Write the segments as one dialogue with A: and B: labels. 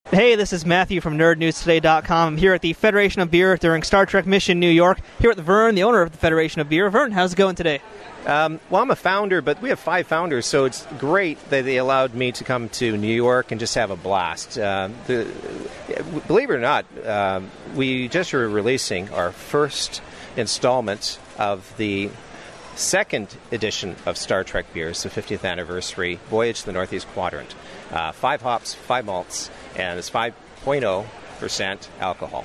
A: Hey, this is Matthew from NerdNewsToday.com. I'm here at the Federation of Beer during Star Trek Mission New York, here with Vern, the owner of the Federation of Beer. Vern, how's it going today?
B: Well, I'm a founder, but we have 5 founders, so it's great that they allowed me to come to New York and just have a blast. Believe it or not, we just were releasing our first installment of the second edition of Star Trek Beers, the 50th anniversary, Voyage to the Northeast Quadrant. 5 hops, 5 malts, and it's 5.0% alcohol.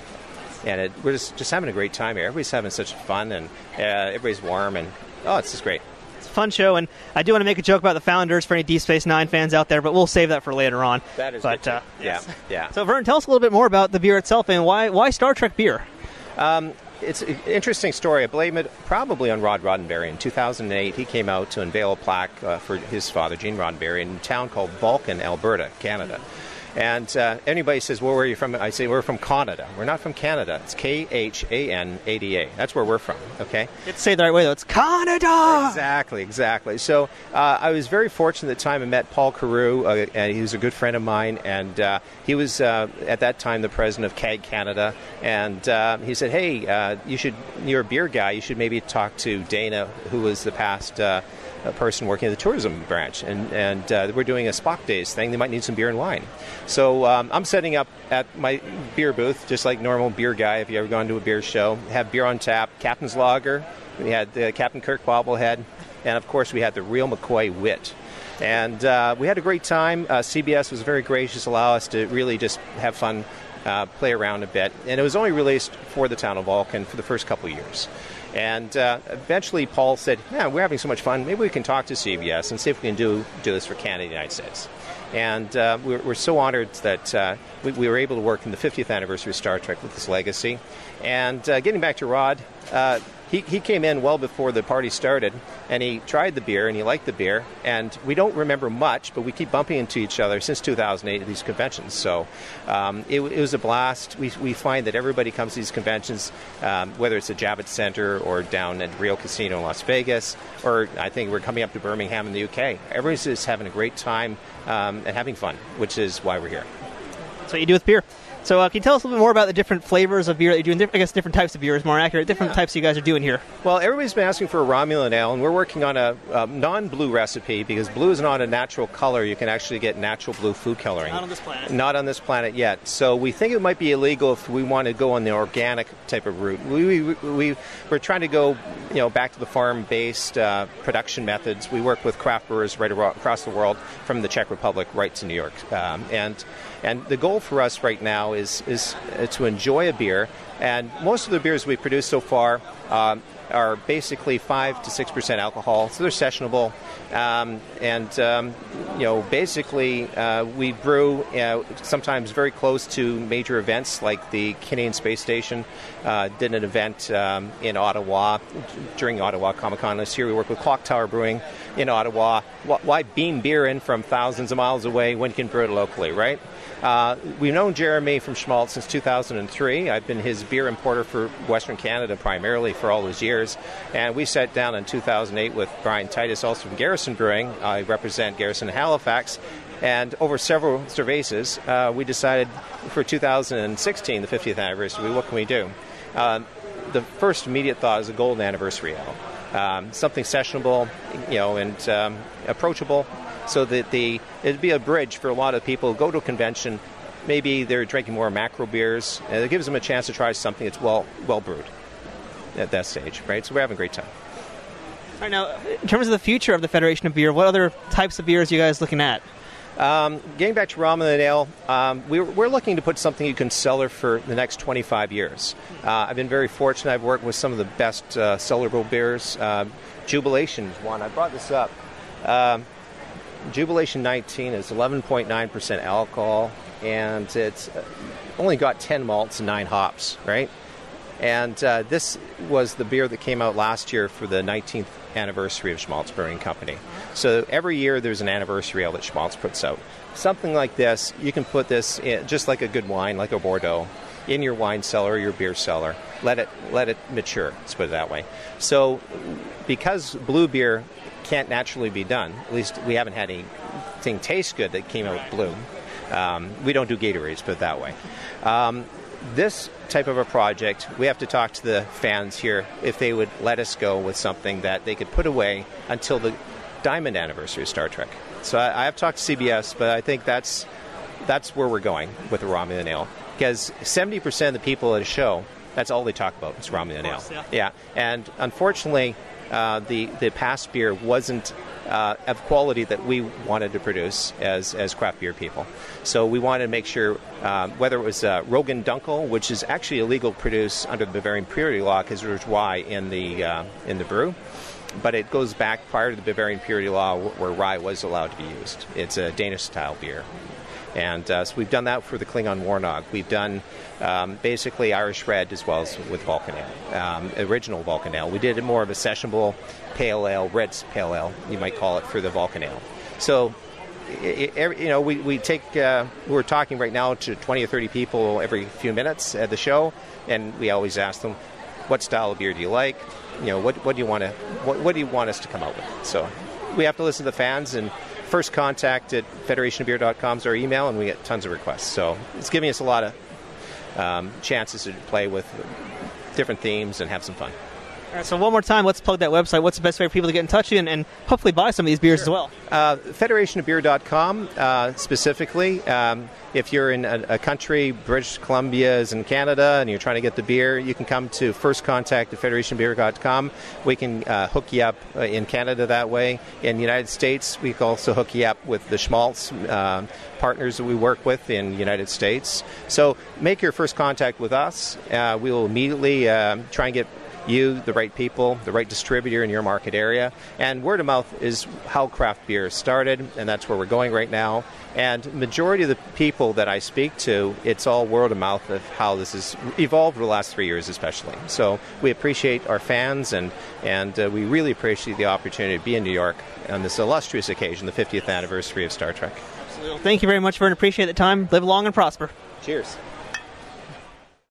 B: And we're just having a great time here. Everybody's having such fun, and everybody's warm, and it's just great.
A: It's a fun show, and I do want to make a joke about the founders for any Deep Space Nine fans out there, but we'll save that for later on.
B: That is good. Yeah.
A: So, Vern, tell us a little bit more about the beer itself, and why Star Trek beer?
B: It's an interesting story. I blame it probably on Rod Roddenberry. In 2008, he came out to unveil a plaque for his father, Gene Roddenberry, in a town called Vulcan, Alberta, Canada. And anybody says, well, where are you from? I say, we're from Canada. We're not from Canada. It's K-H-A-N-A-D-A. That's where we're from, okay?
A: You have to say it the right way, though. It's Canada!
B: Exactly. So I was very fortunate at the time. I met Paul Carew, and he was a good friend of mine, and he was, at that time, the president of CAG Canada. And he said, hey, you're a beer guy. You should maybe talk to Dana, who was the past a person working at the tourism branch, and we're doing a Spock Days thing. They might need some beer and wine. So I'm setting up at my beer booth, just like normal beer guy, if you ever gone to a beer show. Have beer on tap, Captain's Lager, we had Captain Kirk bobblehead, and of course we had the Real McCoy Wit. And we had a great time. CBS was very gracious, allow us to really just have fun, play around a bit. And it was only released for the town of Vulcan for the first couple of years. And eventually Paul said, yeah, we're having so much fun, maybe we can talk to CBS and see if we can do this for Canada and the United States. And we're so honored that we were able to work in the 50th anniversary of Star Trek with this legacy. And getting back to Rod, he came in well before the party started, and he tried the beer, and he liked the beer. And we don't remember much, but we keep bumping into each other since 2008 at these conventions. So it was a blast. We find that everybody comes to these conventions, whether it's at Javits Center or down at Rio Casino in Las Vegas, or I think we're coming up to Birmingham in the UK. Everybody's just having a great time and having fun, which is why we're here.
A: That's what you do with beer. So can you tell us a little bit more about the different flavors of beer that you're doing? I guess different types of beer is more accurate. Different types you guys are doing here.
B: Well, everybody's been asking for a Romulan ale, and we're working on a non-blue recipe because blue is not a natural color. You can actually get natural blue food coloring.
A: Not on this planet.
B: Not on this planet yet. So we think it might be illegal if we want to go on the organic type of route. We're trying to go back to the farm-based production methods. We work with craft brewers right across the world, from the Czech Republic right to New York. And the goal for us right now is to enjoy a beer. And most of the beers we've produced so far are basically 5 to 6% alcohol, so they're sessionable. Basically we brew sometimes very close to major events, like the Canadian Space Station did an event in Ottawa during Ottawa Comic Con this year. We work with Clock Tower Brewing in Ottawa. Why beam beer in from thousands of miles away when you can brew it locally, right? We've known Jeremy from Schmaltz since 2003. I've been his beer importer for Western Canada primarily for all those years. And we sat down in 2008 with Brian Titus, also from Garrison Brewing. I represent Garrison Halifax. And over several cervezas, we decided for 2016, the 50th anniversary, what can we do? The first immediate thought is a golden anniversary ale. Something sessionable, and approachable. So that it'd be a bridge for a lot of people who go to a convention. Maybe they're drinking more macro beers, and it gives them a chance to try something that's well brewed at that stage, right? So we're having a great time.
A: All right, now, in terms of the future of the Federation of Beer, what other types of beers are you guys looking at?
B: Getting back to Romulan ale, we're looking to put something you can cellar for the next 25 years. I've been very fortunate. I've worked with some of the best cellarable beers. Jubilation is one. I brought this up. Jubilation 19 is 11.9% alcohol, and it's only got 10 malts and 9 hops, right? And this was the beer that came out last year for the 19th anniversary of Schmaltz Brewing Company. So every year there's an anniversary ale that Schmaltz puts out. Something like this, you can put this in, just like a good wine, like a Bordeaux, in your wine cellar or your beer cellar. Let it mature, let's put it that way. So because blue beer can't naturally be done, at least we haven't had anything taste good that came out blue, We don't do Gatorades, put it that way. This type of a project, we have to talk to the fans here if they would let us go with something that they could put away until the Diamond anniversary of Star Trek. So I have talked to CBS, but I think that's where we're going with the Romulan Ale. Because 70% of the people at a show, that's all they talk about, is Romulan Ale. Yeah. And unfortunately, the past beer wasn't of quality that we wanted to produce as craft beer people. So we wanted to make sure, whether it was Rogan Dunkel, which is actually illegal to produce under the Bavarian purity law because there's rye in the brew, but it goes back prior to the Bavarian purity law where rye was allowed to be used. It's a Danish-style beer. And so we've done that for the Klingon Warnog. We've done basically Irish Red as well as with Vulcan Ale, original Vulcan Ale. We did more of a sessionable pale ale, red pale ale, you might call it, for the Vulcan Ale. So, we take, we're talking right now to 20 or 30 people every few minutes at the show, and we always ask them, what style of beer do you like? What do you want to, what do you want us to come out with? So we have to listen to the fans, and first contact at federationofbeer.com is our email, and we get tons of requests. So it's giving us a lot of chances to play with different themes and have some fun.
A: All right, so one more time, let's plug that website. What's the best way for people to get in touch with you and hopefully buy some of these beers as well?
B: Federationofbeer.com specifically. If you're in a country, British Columbia is in Canada, and you're trying to get the beer, you can come to first contact at federationofbeer.com. We can hook you up in Canada that way. In the United States, we can also hook you up with the Schmaltz partners that we work with in the United States. So make your first contact with us. We will immediately try and get you, the right people, the right distributor in your market area. And word of mouth is how craft beer started, and that's where we're going right now. And majority of the people that I speak to, it's all word of mouth of how this has evolved over the last 3 years especially. So we appreciate our fans, and we really appreciate the opportunity to be in New York on this illustrious occasion, the 50th anniversary of Star Trek.
A: Absolutely. Thank you very much, Vern. Appreciate the time. Live long and prosper.
B: Cheers.